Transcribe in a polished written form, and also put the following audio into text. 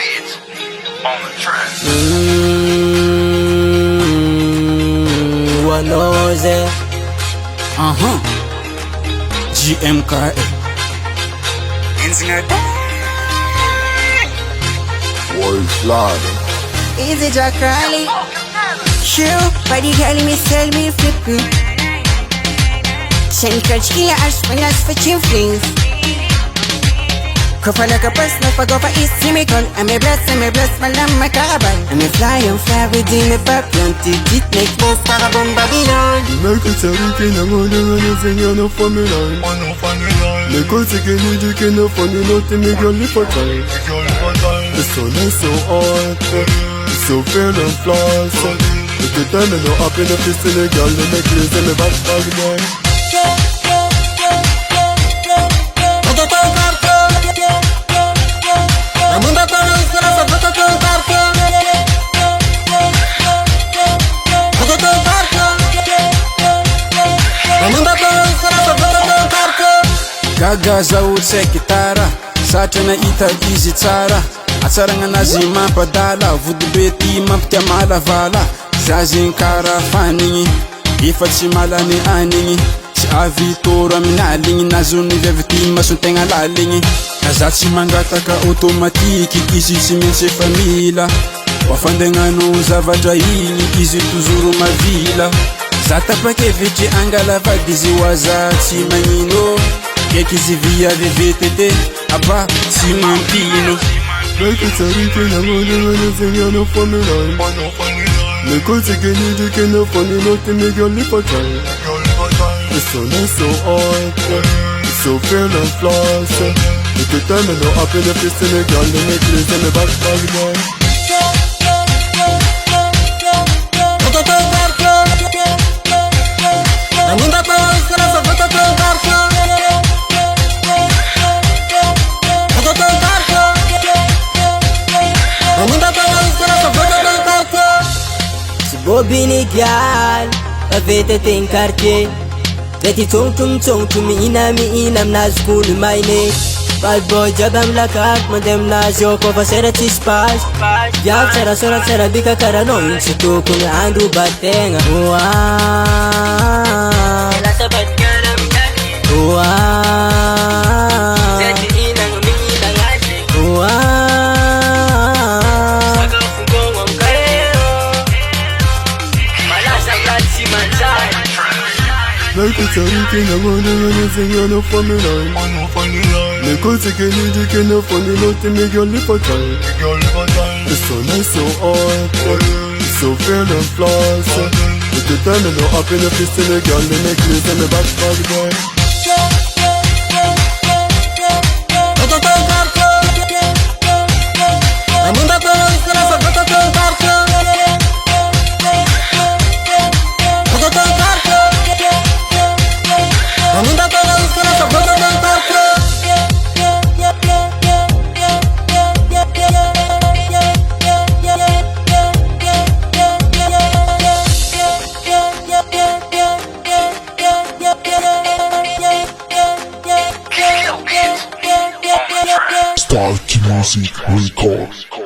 bitch on the track. What knows it? GMKA Wolf Laden. Easy Jack Riley. Shoe, body girl, me sell me flip you. Shen krachki ash when I switch you flings. Cover like a person, if I go for East, see me call. I'm a bless, man, I'm a carbon. I'm a fly within the papillon. It make me star from Babylon. Make it a weekend, I'm on the run, you're no funny line. The coach again, you can no funny, not to make your lip for time. The sun is so hot, it's so fair and floss. At the time, I'm not up in the fist in the girl, they make clears in the back again. Gaga zao tsay gitara Satra na ita izy tsara Atsaragna anazy mampadala Vody ty mampitia malavala Zazy kara fanigny Efa tsy malany anigny Tsy avy toro amin'ny aligny Nazony vevy ty masontegna laligny Za tsy mangataka automatique Izy tsy maintsy efa mila Wafandegnano zavatra igny Izy tozoro mavila Za tapakevitry angalavady izy waza tsy magnino Keky izy via VVTT Aba tsy mampino Make it a weekend, I'm on the run, you're no funny line. The coach again, you can no funny, not to make your lip for time. The sun is so hot, it's so fair and floss. At the time, I'm not up in the fist in the girl, they make clears in the back again. Bobini gyal, avete ten quartier. Veti tung miina amnazy kolo maine. Bad boy jabam lakak, mandem nazy ao kofa sera tsy spas. Viavy tsara sora tsara bika karanao, iny tsy tokony andro bategna. Like it's a weekend, I'm on the run, you're no funny line. The coach again, you can no funny, not to make your lip for time. The sun is so hot, it's so fair and floss. At the time, I'm not up in the fist in the girl, they make clears in the back again. Stark Music Records.